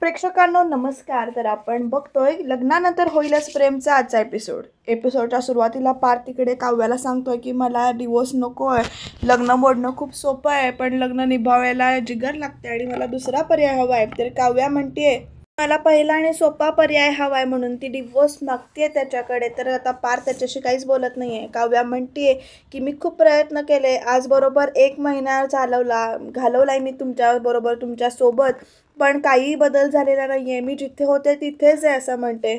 प्रेक्षकांनो नमस्कार. तर आपण बघतोय लग्नानंतर होईलच प्रेमचा आजचा एपिसोडच्या सुरुवातीला पार्थ तिकडे काव्याला सांगतोय की मला डिवोर्स नको आहे, लग्न मोडणं खूप सोपं आहे पण लग्न निभावायला जिगर लागते आणि मला दुसरा पर्याय हवा आहे. तर काव्या म्हणते मला पहिला आणि सोपा पर्याय हवा आहे म्हणून ती डिवोर्स मागते त्याच्याकडे. तर आता पार्थ त्याच्याशी काहीच बोलत नाही आहे. काव्या म्हणते की मी खूप प्रयत्न केले, आज बरोबर 1 महिना घालवलाय मी तुमच्याबरोबर तुमच्यासोबत, पण काही बदल झालेला नाही आहे, मी जिथे होते तिथेच आहे असं म्हणते.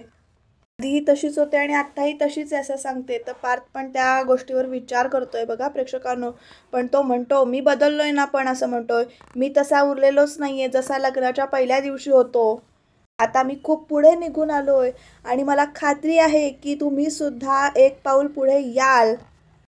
आधीही तशीच होते आणि आत्ताही तशीच आहे असं सांगते. तर पार्थ पण त्या गोष्टीवर विचार करतोय बघा प्रेक्षकांनो. पण तो म्हणतो मी बदललोय ना, पण असं म्हणतोय मी तसा उरलेलोच नाही आहे जसा लग्नाच्या पहिल्या दिवशी होतो. आता मी खूप पुढे निघून आलोय आणि मला खात्री आहे की तुम्ही सुद्धा एक पाऊल पुढे याल.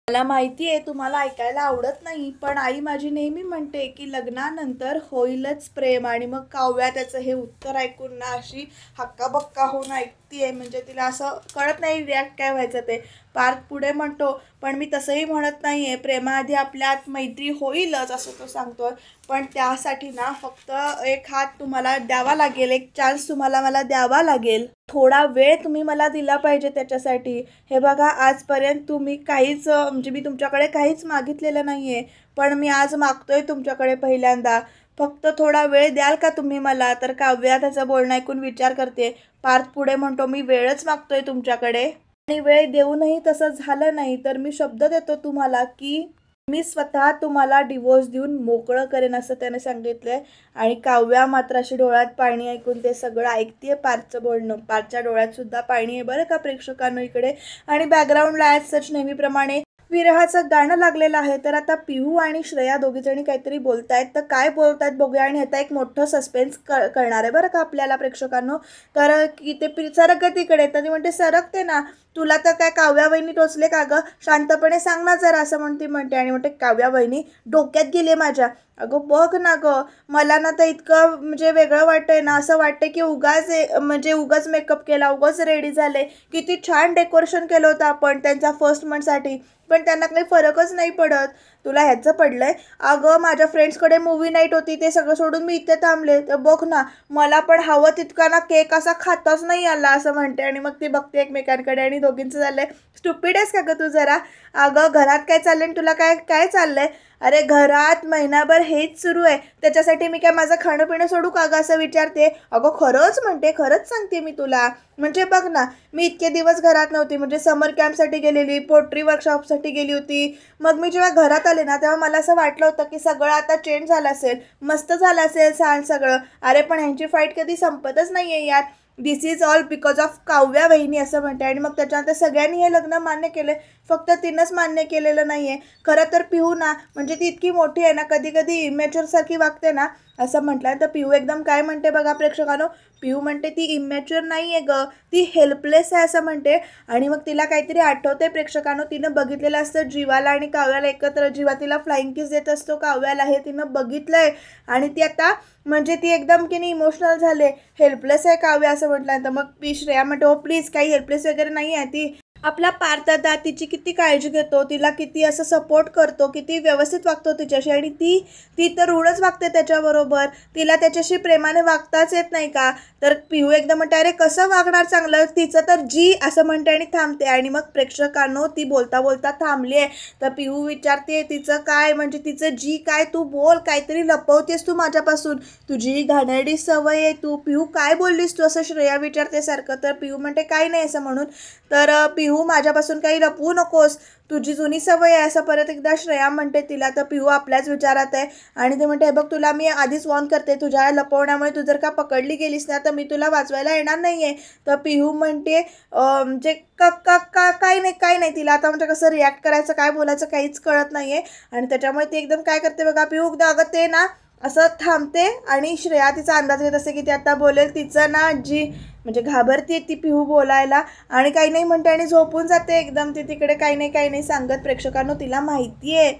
मला माहिती आहे तुम्हाला ऐकायला आवडत नाही, पण आई माझी नेहमी म्हणते की लग्नानंतर होईलच प्रेम. आणि मग काव्या त्याचं हे उत्तर ऐकून ना अशी हक्काबक्का होऊन ऐकतीये, म्हणजे तिला असं कळत नाही रिॲक्ट काय व्हायचं ते. पार्थ पुढे म्हणतो पण मी तसंही म्हणत नाही आहे, प्रेमाआधी आपल्यात मैत्री होईलच असं तो सांगतोय. पण त्यासाठी ना फक्त एक हात तुम्हाला द्यावा लागेल, एक चान्स तुम्हाला मला द्यावा लागेल, थोडा वेळ तुम्ही मला दिला पाहिजे त्याच्यासाठी. हे बघा आजपर्यंत तुम्ही काहीच म्हणजे मी तुमच्याकडे काहीच मागितलेलं नाही आहे, पण मी आज मागतोय तुमच्याकडे पहिल्यांदा, फक्त थोडा वेळ द्याल का तुम्ही मला. तर काव्या त्याचं बोलणं ऐकून विचार करते. पार्थ पुढे म्हणतो मी वेळच मागतोय तुमच्याकडे आणि वेळ देऊनही तसं झालं नाही तर मी शब्द देतो तुम्हाला की मी स्वतः तुम्हाला डिवोर्स देऊन मोकळं करेन असं त्याने सांगितलंय. आणि काव्या मात्र अशी डोळ्यात पाणी ऐकून ते सगळं ऐकतेय पार्थचं बोलणं. पार्थच्या डोळ्यात सुद्धा पाणी आहे बरं का प्रेक्षकांनो इकडे. आणि बॅकग्राऊंडला ॲज सच नेहमीप्रमाणे विरहाचं गाणं लागलेलं आहे. तर आता पिहू आणि श्रेया दोघीजणी काहीतरी बोलतायत, तर काय बोलतायत बघूया. आणि ह्याचा एक मोठं सस्पेन्स कळणार आहे बरं का आपल्याला प्रेक्षकांनो. तर की ते सरक तिकडे, तर ती म्हणते सरकते ना, तुला तर काय काव्या वहिनी टोचले का गं, शांतपणे सांग ना जरा असं म्हणते. आणि म्हणते काव्या वहिनी डोक्यात गेले माझ्या. अगं बघ ना गं, मला ना तर इतकं म्हणजे वेगळं वाटतंय ना, असं वाटतंय की उगाच मेकअप केला, उगाच रेडी झाले. किती छान डेकोरेशन केलं होतं आपण त्यांच्या फर्स्ट मंथसाठी, पण त्यांना काही फरकच नाही पडत. तुला ह्याचं पडलंय. अगं माझ्या फ्रेंड्सकडे मूवी नाईट होती, ते सगळं सोडून मी इथे थांबले, तर बघ ना मला पण हवं तितका ना केक असा खाताच नाही आला असं म्हणते. आणि मग ती बघते एकमेकांकडे आणि दोघींचं चाललंय स्टुपिड आहेस का गं तू जरा. अगं घरात काय चाललंय आणि तुला काय काय चाललंय. अरे घरात महिनाभर हेच सुरू आहे, त्याच्यासाठी मी काय माझं खाणं पिणं सोडू का गं असं विचारते. अगं खरंच म्हणते, खरंच सांगते मी तुला, म्हणजे बघ ना मी इतके दिवस घरात नव्हती, म्हणजे समर कॅम्पसाठी गेलेली, पोट्री वर्कशॉपसाठी गेली होती. मग मी जेव्हा घरात आले ना तेव्हा मला असं वाटलं होतं की सगळं आता चेंज झालं असेल, मस्त झालं असेल छान सगळं. अरे पण ह्यांची फाईट कधी संपतच नाही आहे यार. This is all because of Kavya वहिनी असं म्हणते. आणि मग त्याच्यानंतर सगळ्यांनी हे लग्न मान्य केलं, फक्त तिनंच मान्य केलेलं नाही आहे. खरं तर पिहू ना म्हणजे ती इतकी मोठी आहे ना, कधी कधी इमॅच्युअरसारखी वागते ना असं म्हटलं. तर पिहू एकदम काय म्हणते बघा प्रेक्षकांनो. पिहू म्हणते ती इमॅच्युअर नाही आहे गं, ती हेल्पलेस आहे असं म्हणते. आणि मग तिला काहीतरी आठवते प्रेक्षकांनो, तिनं बघितलेलं असतं जीवाला आणि काव्याला एकत्र. जीवा तिला फ्लाइंग किस देत असतो काव्याला, हे तिनं बघितलंय. आणि ती आता म्हणजे ती एकदम की नाही इमोशनल झाले, हेल्पलेस आहे काव्या असं म्हटल्यानंतर मग श्रेया म्हणते हो प्लीज काही हेल्पलेस वगैरे नाही आहे, ती आपला पार्थदा तिची किती काळजी घेतो, तिला किती असं सपोर्ट करतो, किती व्यवस्थित वागतो तिच्याशी. आणि ती तर रूढच वागते त्याच्याबरोबर, तिला त्याच्याशी प्रेमाने वागताच येत नाही का. तर पिहू एकदम म्हणते अरे कसं वागणार चांगलं, तिचं तर जी असं म्हणते आणि थांबते. आणि मग प्रेक्षकांनो ती बोलता बोलता थांबली आहे. तर पिहू विचारते तिचं काय, म्हणजे तिचं जी काय, तू बोल, काहीतरी लपवतेस तू माझ्यापासून, तुझी घाणेरडी सवय आहे तू. पिहू काय बोललीस तू असं श्रेया विचारते सारखं. तर पिहू म्हणते काही नाही असं म्हणून. तर पिहू माझ्यापासून काही लपवू नकोस, तुझी जुनी सवय आहे असं परत एकदा श्रेया म्हणते तिला. तर पिहू आपल्याच विचारात आहे आणि ते म्हणते हे बघ तुला मी आधीच वॉर्न करते, तुझ्या लपवण्यामुळे तू जर का पकडली गेलीस ना तर मी तुला वाचवायला येणार नाही आहे. तर पिहू म्हणते म्हणजे काही नाही तिला आता म्हणजे कसं रिॲक्ट करायचं, काय बोलायचं काहीच कळत नाही आहे. आणि त्याच्यामुळे ती एकदम काय करते बघा पिहू अगं ते ना असं थांबते. आणि श्रेया तिचा अंदाज घेत असते की ती आता बोलेल, तिचं ना जी म्हणजे घाबरते ती पिहू बोलायला आणि काही नाही म्हणते आणि झोपून जाते एकदम ती तिकडे काही नाही सांगत प्रेक्षकांनो. तिला माहिती आहे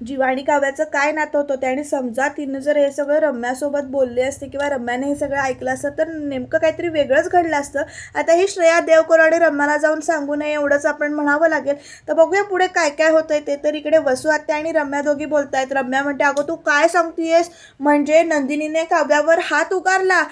जीवा आणि काव्याचं काय नातं होतं ते, आणि समजा तिनं जर हे सगळं रम्यासोबत बोलले असते किंवा रम्याने हे सगळं ऐकलं असतं तर नेमकं काहीतरी वेगळंच घडलं असतं. आता ही श्रेया देवकर आणि रम्याला जाऊन सांगू नये एवढंच आपण म्हणावं लागेल. तर बघूया पुढे काय काय होतंय ते. तर इकडे वसू आत्या आणि रम्या दोघी बोलतायत. रम्या म्हणते, अगं तू काय सांगतेयस, म्हणजे नंदिनीने काव्यावर हात उगारला.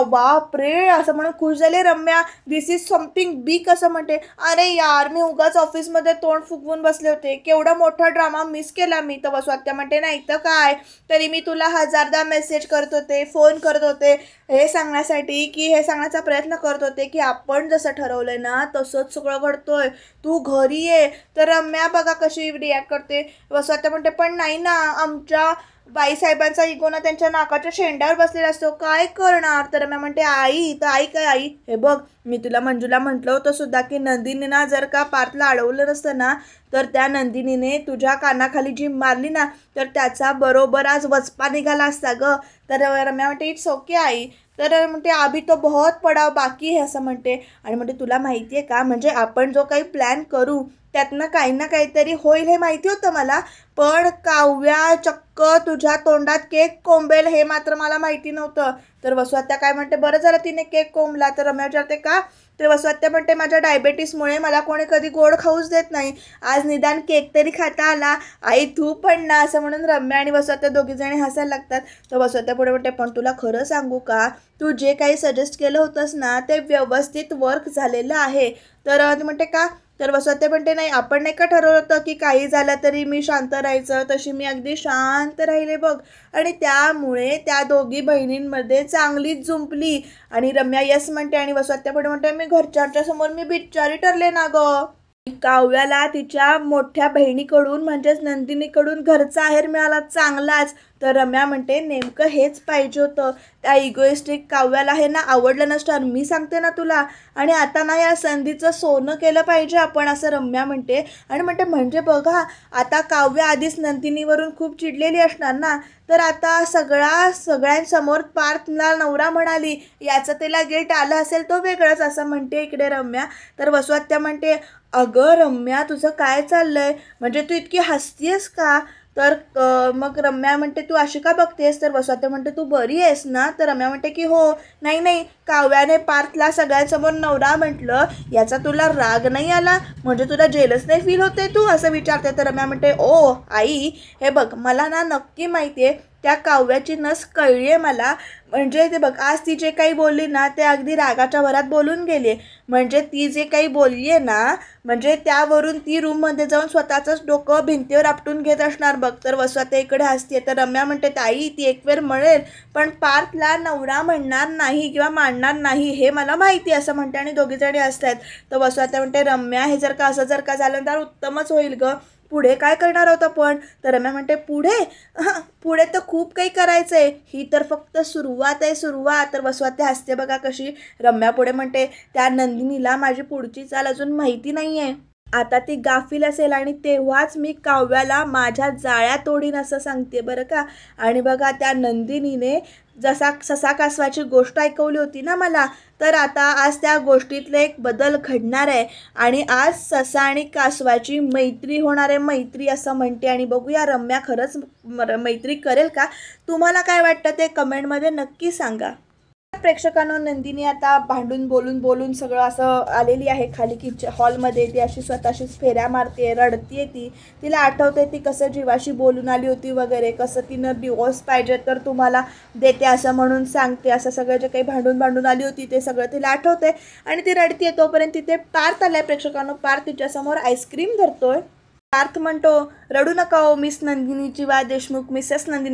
बाप रे असं म्हणून खुश झाले रम्या. दिस इज समथिंग बिग असं म्हणते. अरे यार मी उगाच ऑफिसमध्ये तोंड फुगवून बसले होते, केवढा मोठा ड्रामा मिस केला मी. तर वसू आत्या म्हणते, नाही तर काय, तरी मी तुला हजारदा मेसेज करत होते, फोन करत होते, हे सांगण्यासाठी की हे सांगण्याचा प्रयत्न करत होते की आपण जसं ठरवलंय ना तसंच सगळं घडतोय, तू घरी ये. तर रम्या बघा कशी रिॲक्ट करते. वसू आत्या म्हणते, पण नाही ना, आमच्या बाईसाहेबांचा इगो ना त्यांच्या नाकाच्या शेंड्यावर बसलेला असतो, काय करणार. तर रम्या म्हणते, आई तर आई काय आई, हे बघ मी तुला मंजूला म्हटलं होतं सुद्धा की नंदिनीना जर का पार्थला अडवलं नसतं ना तर त्या नंदिनीने तुझ्या कानाखाली जी मारली ना तर त्याचा बरोबर आज वचपा निघाला असता ग. तर रम्या म्हणते, इट्स ओके आई. तर म्हणते, अभी तो बहुत पडाव बाकी आहे असं म्हणते. आणि म्हणते, तुला माहिती आहे का, म्हणजे आपण जो काही प्लॅन करू त्यातनं काही ना काहीतरी होईल हे माहिती होतं मला, पण काव्या चक्क तुझ्या तोंडात केक कोंबेल हे मात्र मला माहिती नव्हतं. तर वसू आत्या काय म्हणते, बरं झालं तिने केक कोंबला. तर रम्या विचारते, का. तर वसू आत्या म्हणते, माझ्या डायबेटीसमुळे मला कोणी कधी गोड खाऊच देत नाही, आज निदान केक तरी खाता आला, आई तू पण ना असं म्हणून रम्या आणि वसू आत्या दोघीजणी हसायला लागतात. तर वसू आत्या पुढे म्हणते, पण तुला खरं सांगू का, तू जे काही सजेस्ट केलं होतंस ना ते व्यवस्थित वर्क झालेलं आहे. तर ती म्हणते, का. तर वसू आत्या म्हणते, नाही आपण नाही का ठरवलं होतं की काही झालं तरी मी शांत राहायचं, तशी मी अगदी शांत राहिले बघ. आणि त्यामुळे त्या दोघी बहिणींमध्ये चांगलीच जुंपली. आणि रम्या यस म्हणते आणि वसू आत्या पुढे म्हणते, मी घरच्यांच्या समोर मी बिचारी ठरले ना ग. काव्याला तिच्या मोठ्या बहिणीकडून म्हणजेच नंदिनीकडून घरचा आहेर मिळाला चांगलाच. तर रम्या म्हणते, नेमकं हेच पाहिजे होतं, त्या इगोइस्टिक काव्याला हे ना आवडलं नसतं, मी सांगते ना तुला. आणि आता ना या संधीचं सोनं केलं पाहिजे आपण असं रम्या म्हणते. आणि म्हणते, म्हणजे बघा आता काव्य आधीच नंदिनीवरून खूप चिडलेली असणार ना, तर आता सगळ्यांसमोर पार्थला नवरा म्हणाली याचं तिला गिल्ट आलं असेल तो वेगळंच असं म्हणते इकडे रम्या. तर वसू आत्या म्हणते, अगं रम्या तुझं काय चाललंय, म्हणजे तू इतकी हसतीयस का. तर मग रम्या म्हणते, तू अशी का बघतेस. तर वसू आत्या म्हणते, तू बरी आहेस ना. तर रम्या म्हणते की हो. नाही काव्याने पार्थला सगळ्यांसमोर नवरा म्हटलं याचा तुला राग नाही आला, म्हणजे तुला जेलस नाही फील होते तू असं विचारते. तर रम्या म्हणते, ओ आई हे बघ मला ना नक्की माहिती आहे त्या काव्याची नस कळली आहे मला, म्हणजे ते बघ आज ती जे काही बोलली ना ते अगदी रागाच्या भरात बोलून गेली आहे, म्हणजे ती जे काही बोलली आहे ना म्हणजे त्यावरून ती रूममध्ये जाऊन स्वतःचंच डोकं भिंतीवर आपटून घेत असणार बघ. तर वसू आत्या इकडे हसते. तर रम्या म्हणते, ताई ती एक वेळ म्हणेल पण पार्थला नवरा म्हणणार नाही किंवा मानणार नाही हे मला माहिती असं म्हणते आणि दोघीजणी हसतात. तर वसू आत्या म्हणते, रम्या हे जर का झालं तर उत्तमच होईल ग, पुढे काय करणार होतं पण. तर रम्या म्हणते, पुढे तर खूप काही करायचं आहे, ही तर फक्त सुरुवात आहे सुरुवात. तर वसू आत्या हसते बघा कशी. रम्या पुढे म्हणते, त्या नंदिनीला माझी पुढची चाल अजून माहिती नाही आहे, आता ती गाफील असेल आणि तेव्हाच मी काव्याला माझ्या जाळ्या तोडीन असं सांगते बरं का. आणि बघा त्या नंदिनीने जसा ससा कासवाची गोष्ट ऐकवली होती ना मला, तर आता आज त्या गोष्टीतले एक बदल घडणार आहे आणि आज ससा आणि कासवाची मैत्री होणार आहे, मैत्री असं म्हणते. आणि बघूया रम्या खरंच मैत्री करेल का. तुम्हाला काय वाटतं ते कमेंटमध्ये नक्की सांगा. प्रेक्षकांनो, नंदिनी आता भांडून बोलून सगळं असं आलेली आहे खाली किचन हॉलमध्ये. ती अशी स्वतःशीच फेऱ्या मारते, रडतीये. तिला आठवते ती कसं जीवाशी बोलून आली होती वगैरे, कसं तिनं डिवोर्स पाहिजे तर तुम्हाला देते असं म्हणून सांगते, असं सगळं जे काही भांडून आली होती ते सगळं तिला आठवते आणि ती रडतीये. तोपर्यंत तिथे पार्थ आलाय प्रेक्षकांनो. पार्थ तिच्यासमोर आईस्क्रीम धरतोय. पार्थ म्हणतो, रडू नका हो मिसेस नंदिनी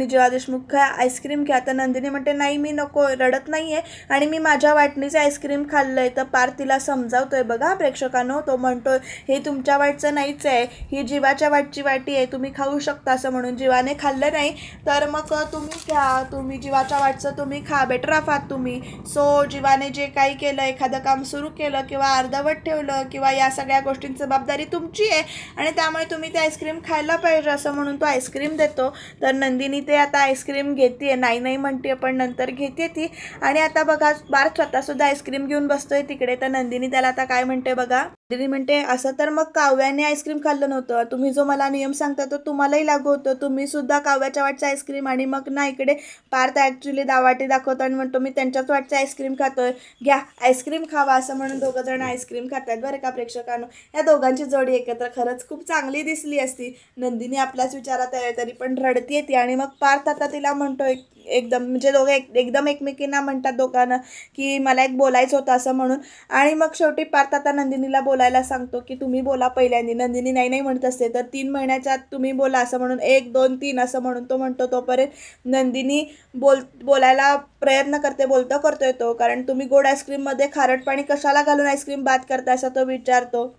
जीवा देशमुख काय आईस्क्रीम घ्या. तर नंदिनी म्हणते, नाही मी नको, रडत नाही आहे आणि मी माझ्या वाटणीचे आईस्क्रीम खाल्लं आहे. तर पार्थ तिला समजावतोय बघा प्रेक्षकांनो. तो म्हणतोय, हे तुमच्या वाटचं नाहीच आहे, ही जीवाच्या वाटची वाटी आहे, तुम्ही खाऊ शकता असं म्हणून. जीवाने खाल्लं नाही तर मग तुम्ही घ्या, तुम्ही जीवाच्या वाटचं तुम्ही खा, बेटर आहात तुम्ही. सो जीवाने जे काही केलं, एखादं काम सुरू केलं किंवा अर्धवट ठेवलं किंवा या सगळ्या गोष्टींची जबाबदारी तुमची आहे आणि त्यामुळे तुम्ही ते आईस्क्रीम खायला पाहिजे असं म्हणून तो आईस्क्रीम देतो. तर नंदिनी ते आता आईस्क्रीम घेते, नाही म्हणते पण नंतर घेते ती. आणि आता बघा पार्थ स्वतःसुद्धा आईस्क्रीम घेऊन बसतोय तिकडे. तर नंदिनी त्याला आता काय म्हणते बघा. नंदिनी म्हणते, असं तर मग काव्याने आईस्क्रीम खाल्लं नव्हतं. तुम्ही जो मला नियम सांगता तो तुम्हालाही लागू होतं. तुम्ही सुद्धा काव्याच्या वाटचं आईस्क्रीम आणि मग ना इकडे पार्थ ॲक्च्युली दावाटी दाखवतो आणि म्हणतो मी त्यांच्याच वाटचं आईस्क्रीम खातोय. घ्या आईस्क्रीम खावा असं म्हणून दोघं जण आईस्क्रीम खातात बरं का प्रेक्षकांनो. या दोघांची जोडी एकत्र खरंच खूप चांगली दिसली असती. नंदिनी आपल्याच विचारात आहे तरी पण रडती येते आणि मग पार्थ आता तिला म्हणतोय एकदम म्हणजे दोघे एकदम एकमेकींना म्हणतात दोघांना की मला एक बोलायचं होतं असं म्हणून. आणि मग शेवटी पार्थ आता नंदिनीला बोलायला सांगतो की तुम्ही बोला पहिल्यांदा. नंदिनी नाही नाही म्हणत असते तर 3 महिन्याच्या आत तुम्ही बोला असं म्हणून 1 2 3 असं म्हणून तो म्हणतो. तोपर्यंत नंदिनी बोलायला प्रयत्न करते, बोलतो करतोय तो, कारण तुम्ही गोड आईस्क्रीममध्ये खारट पाणी कशाला घालून आईस्क्रीम बाद करता असं तो विचारतो.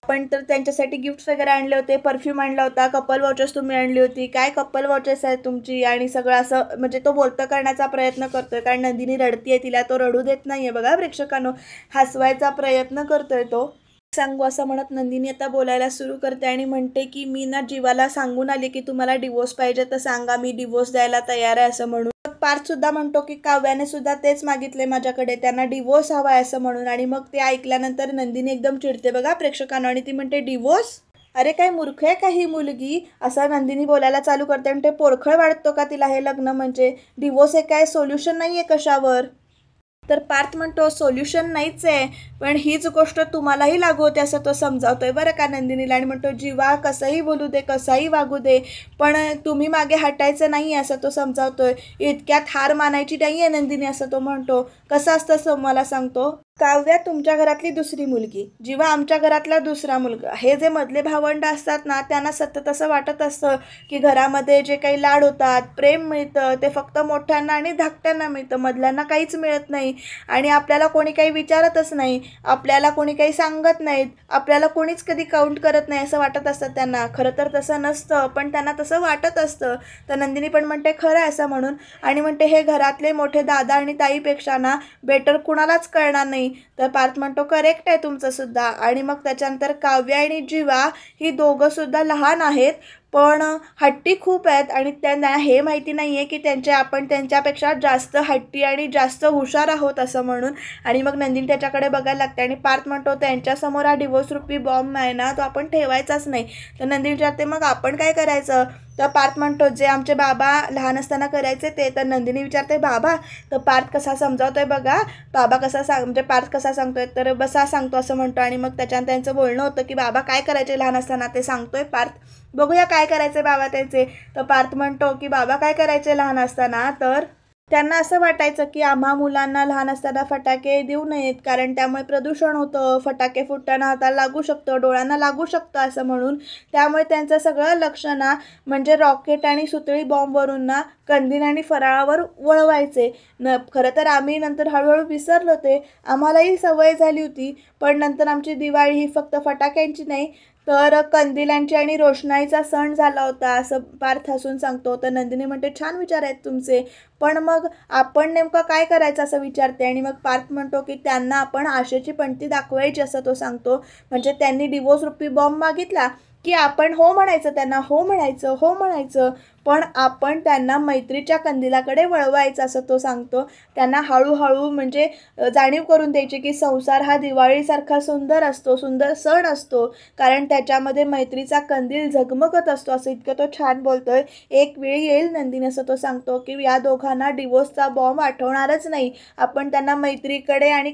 आपण तर त्यांच्यासाठी गिफ्ट्स वगैरे आणले होते, परफ्यूम आणला होता, कपल वॉचर्स तुम्ही आणली होती, काय कपल वॉचर्स आहेत तुमची आणि सगळं असं म्हणजे तो बोलतं करण्याचा प्रयत्न करतोय. कारण नंदिनी रडतीये, तिला तो रडू देत नाहीये बघा प्रेक्षकांनो, हसवायचा प्रयत्न करतोय तो. सांगू असं म्हणत नंदिनी आता बोलायला सुरू करते आणि म्हणते की मी ना जीवाला सांगून आली की तुम्हाला डिवोर्स पाहिजे तर सांगा, मी डिवोर्स द्यायला तयार आहे असं म्हणून. पार्थ सुद्धा म्हणतो की काव्याने सुद्धा तेच मागितले माझ्याकडे, त्यांना डिवोर्स हवा आहे असं म्हणून. आणि मग ते ऐकल्यानंतर नंदिनी एकदम चिडते बघा प्रेक्षकांना आणि ती म्हणते डिवोर्स, अरे काय मूर्ख आहे का ही मुलगी, असं नंदिनी बोलायला चालू करते. आणि ते पोरखळ वाटतो का तिला हे लग्न म्हणजे, डिवोर्स हे काय सोल्युशन नाही आहे कशावर. तर पार्थ म्हणतो सोल्युशन नाहीच आहे पण हीच गोष्ट तुम्हालाही लागू होते असं तो समजावतोय बरं का नंदिनीला. आणि म्हणतो जीवा कसंही बोलू दे कसाही वागू दे पण तुम्ही मागे हटायचं नाही असं तो समजावतोय. इतक्यात हार मानायची नाही आहे नंदिनी असं तो म्हणतो. कसं असतं मला सांगतो, काव्या तुमच्या घरातली दुसरी मुलगी, जीवा आमच्या घरातला दुसरा मुलगा. हे जे मधले भावंड असतात ना त्यांना सतत असं वाटत असतं की घरामध्ये जे काही लाड होतात, प्रेम मिळतं ते फक्त मोठ्यांना आणि धाकट्यांना मिळतं, मधल्यांना काहीच मिळत नाही. आणि आपल्याला कोणी काही विचारतच नाही, आपल्याला कोणी काही सांगत नाहीत, आपल्याला कोणीच कधी काउंट करत नाही असं वाटत असतं त्यांना. खरं तर तसं नसतं पण त्यांना तसं वाटत असतं. तर नंदिनी पण म्हणते खरं आहे असं म्हणून. आणि म्हणते हे घरातले मोठे दादा आणि ताईपेक्षा ना बेटर कुणालाच कळणार नाही. तर पार्थ म्हणतो करेक्ट आहे तुमचं सुद्धा. आणि मग त्याच्यानंतर काव्या आणि जीवा ही दोघं सुद्धा लहान आहेत पण हट्टी खूप आहेत आणि त्यांना हे माहिती नाही आहे की आपण त्यांच्यापेक्षा जास्त हट्टी आणि जास्त हुशार आहोत असं म्हणून. आणि मग नंदिनी त्याच्याकडे बघायला लागते आणि पार्थ म्हणतो त्यांच्यासमोर हा डिवोर्स रूपी बॉम्ब आहे ना तो आपण ठेवायचाच नाही. तर नंदिनी विचारते मग आपण काय करायचं. तर पार्थ म्हणतो जे आमचे बाबा लहान असताना करायचे ते. तर नंदिनी विचारते बाबा. तर पार्थ कसा समजावतोय बघा, बाबा कसा म्हणजे पार्थ कसा सांगतोय तर बसा सांगतो असं म्हणतो. आणि मग त्याच्यानंतर त्यांचं बोलणं होतं की बाबा काय करायचे लहान असताना ते सांगतोय पार्थ. बघूया काय करायचे बाबा त्यांचे. तर पार्थ म्हणतो की बाबा काय करायचे लहान असताना तर त्यांना असं वाटायचं की आम्हा मुलांना लहान असताना फटाके देऊ नयेत कारण त्यामुळे प्रदूषण होतं, फटाके फुटताना हाताला लागू शकतं, डोळ्यांना लागू शकतं असं म्हणून. त्यामुळे त्यांचं सगळं लक्ष ना म्हणजे रॉकेट आणि सुतळी बॉम्बवरून ना कंदील आणि फराळावर वळवायचे. खरं तर आम्ही नंतर हळूहळू विसरलो ते, आम्हालाही सवय झाली होती. पण नंतर आमची दिवाळी ही फक्त फटाक्यांची नाही तर कंदिलांची आणि रोषणाईचा सण झाला होता असं पार्थ हसून सांगतो. तर नंदिनी म्हणते छान विचार आहेत तुमचे पण मग आपण नेमकं काय करायचं असं विचारते. आणि मग पार्थ म्हणतो की त्यांना आपण आशेची पणती दाखवायची असं तो सांगतो. म्हणजे त्यांनी डिवोर्स रूपी बॉम्ब मागितला की आपण हो म्हणायचं, त्यांना हो म्हणायचं पण आपण त्यांना मैत्रीच्या कंदिलाकडे वळवायचं असं तो सांगतो. त्यांना हळूहळू म्हणजे जाणीव करून द्यायची की संसार हा दिवाळीसारखा सुंदर असतो, सुंदर सण असतो कारण त्याच्यामध्ये मैत्रीचा कंदील झगमगत असतो असं इतकं तो छान बोलतोय. एक वेळ येईल नंदिनी असं तो सांगतो की या दोघांना डिवोर्सचा बॉम्ब आठवणारच नाही, आपण त्यांना मैत्रीकडे आणि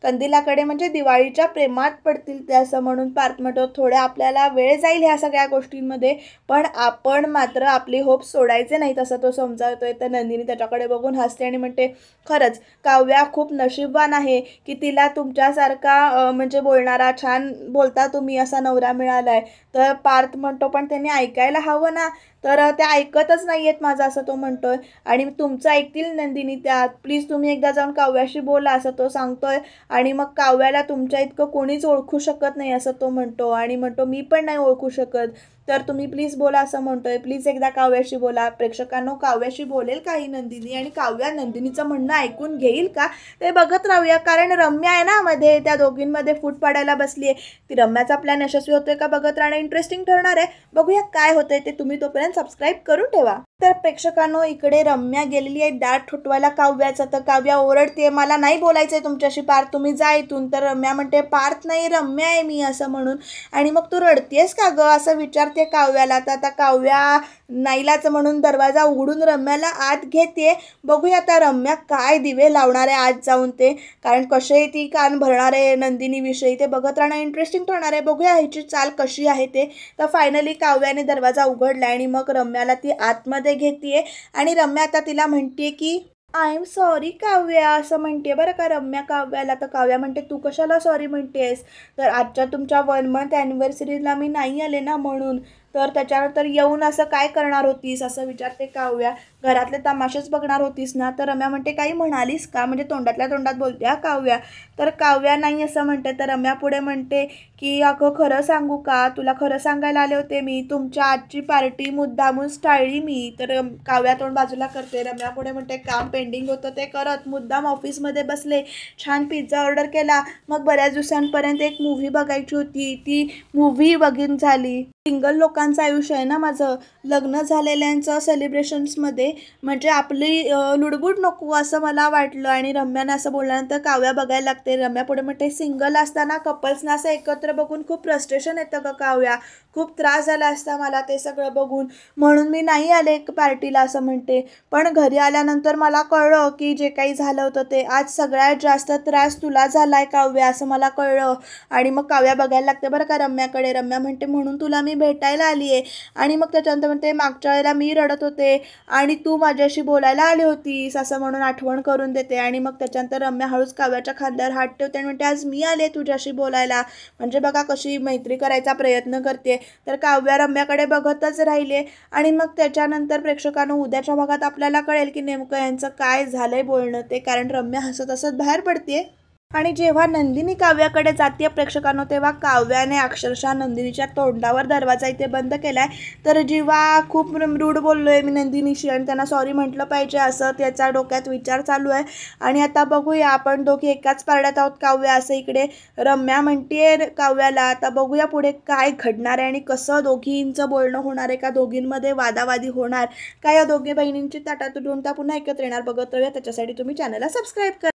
कंदिलाकडे म्हणजे दिवाळीच्या प्रेमात पडतील ते असं म्हणून. पार्थ म्हणतो थोड्या आपल्याला वेळ जाईल ह्या सगळ्या गोष्टींमध्ये पण आपण मात्र आपली होप सोडायचे नाहीत असं तो समजावतोय. तर नंदिनी त्याच्याकडे बघून हसते आणि म्हणते खरंच काव्या खूप नशीबवान आहे की तिला तुमच्यासारखा म्हणजे बोलणारा, छान बोलता तुम्ही असा नवरा मिळाला आहे. तर पार्थ म्हणतो पण त्यांनी ऐकायला हवं ना. तर त्या ऐकतच नाही आहेत माझं असं तो म्हणतोय. आणि तुमचं ऐकतील नंदिनी त्यात, प्लीज तुम्ही एकदा जाऊन काव्याशी बोला असं तो सांगतोय. आणि मग काव्याला तुमच्या इतकं कोणीच ओळखू शकत नाही असं तो म्हणतो. आणि म्हणतो मी पण नाही ओळखू शकत तर तुम्ही प्लीज बोला असं म्हणतोय. प्लीज एकदा काव्याशी बोला. प्रेक्षकांनो काव्याशी बोलेल काही नंदिनी आणि काव्या नंदिनीचं म्हणणं ऐकून घेईल का ते बघत राहूया. कारण रम्या आहे ना मध्ये, त्या दोघींमध्ये फूट पाडायला बसली आहे. ती रम्याचा प्लॅन यशस्वी होतोय का बघत राहणं इंटरेस्टिंग ठरणार आहे. बघूया काय होतंय ते. तुम्ही तोपर्यंत चॅनल सबस्क्राईब करून ठेवा. तर प्रेक्षकांनो, इकडे रम्या गेलेली आहे दात ठोठवायला काव्याचं. तर काव्या ओरडते, मला नाही बोलायचंय तुमच्याशी पार्थ, तुम्ही जा इथून. तर रम्या म्हणते, पार्थ नाही रम्या आहे मी असं म्हणून. आणि मग तू रडतेस का गं असं विचारते काव्याला. तर आता काव्या नाईलाच म्हणून दरवाजा उघडून रम्याला आत घेते. बघूया आता रम्या काय दिवे लावणार आहे आज जाऊन ते, कारण कसे ती कान भरणार आहे नंदिनीविषयी ते बघत राहणं इंटरेस्टिंग ठरणार आहे. बघूया ह्याची चाल कशी आहे ते. तर फायनली काव्याने दरवाजा उघडला आणि मग रम्याला ती आतमध्ये घेते आणि रम्या आता तिला म्हणते की आय एम सॉरी काव्या असं म्हणते बरं का रम्या काव्याला. तर काव्या म्हणते, तू कशाला सॉरी म्हणतेस. तर आजच्या तुमच्या 1 month ॲनिव्हर्सरीला मी नाही आले ना म्हणून. तर त्याच्यानंतर येऊन असं काय करणार होतीस असं विचारते काव्या. घरातले तमाशेच बघणार होतीस ना. तर रम्या म्हणते, काही म्हणालीस का, म्हणजे तोंडातल्या तोंडात बोलते हा काव्या. तर काव्या नाही असं म्हणते. तर रम्या पुढे म्हणते की अगं खरं सांगू का, तुला खरं सांगायला आले होते मी, तुमच्या आजची पार्टी मुद्दामून टाळली मी. तर काव्या तोंड बाजूला करते. रम्या पुढे म्हणते, काम पेंडिंग होतं ते करत मुद्दाम ऑफिसमध्ये बसले, छान पिझ्झा ऑर्डर केला, मग बऱ्याच दिवसांपर्यंत एक मूव्ही बघायची होती, ती मूव्ही बघून झाली. सिंगल लोकांचं आयुष्य आहे ना माझं, लग्न झालेल्यांचं सेलिब्रेशन्समध्ये म्हणजे आपली लुडबुड नको असं मला वाटलं. आणि रम्यानं असं बोलल्यानंतर काव्या बघायला लागते. रम्या पुढे म्हणते, सिंगल असताना कपल्सना असं एकत्र बघून खूप फ्रस्ट्रेशन येतं का काव्या, खूप त्रास झाला असता मला ते सगळं बघून, म्हणून मी नाही आले पार्टीला असं म्हणते. पण घरी आल्यानंतर मला कळलं की जे काही झालं होतं ते, आज सगळ्यात जास्त त्रास तुला झाला आहे काव्या असं मला कळलं. आणि मग काव्या बघायला लागते बरं का रम्याकडे. रम्या म्हणते, म्हणून तुला मी भेटायला आली आहे. आणि मग त्याच्यानंतर म्हणते, मागच्या वेळेला मी रडत होते आणि तू माझ्याशी बोलायला आली होतीस असं म्हणून आठवण करून देते. आणि मग त्याच्यानंतर रम्या हळूच काव्याच्या खांद्यावर हात ठेवते आणि म्हणते, आज मी आले तुझ्याशी बोलायला. म्हणजे बघा कशी मैत्री करायचा प्रयत्न करते. तर काव्या रम्याकडे बघतच राहिले. आणि मग त्याच्यानंतर प्रेक्षकांनो, उद्याच्या भागात आपल्याला कळेल की नेमकं यांचं काय झालंय बोलणं ते, कारण रम्या हसत हसत बाहेर पडते. आणि जेव्हा नंदिनी काव्याकडे जाते प्रेक्षकांनो, तेव्हा काव्याने अक्षरशः नंदिनीच्या तोंडावर दरवाजा इथे बंद केला आहे. तर जेव्हा खूप रूढ बोललो आहे मी नंदिनीशी आणि त्यांना सॉरी म्हटलं पाहिजे असं त्याच्या डोक्यात विचार चालू आहे. आणि आता बघूया, आपण दोघी एकाच पारड्यात आहोत काव्या असं इकडे रम्या म्हणते काव्याला. आता बघूया पुढे काय घडणार आहे आणि कसं दोघींचं बोलणं होणार आहे, का दोघींमध्ये वादावादी होणार, का या दोघी बहिणींची ताटातून पुन्हा एकत्र येणार बघत राहूया. त्याच्यासाठी तुम्ही चॅनलला सबस्क्राईब करा.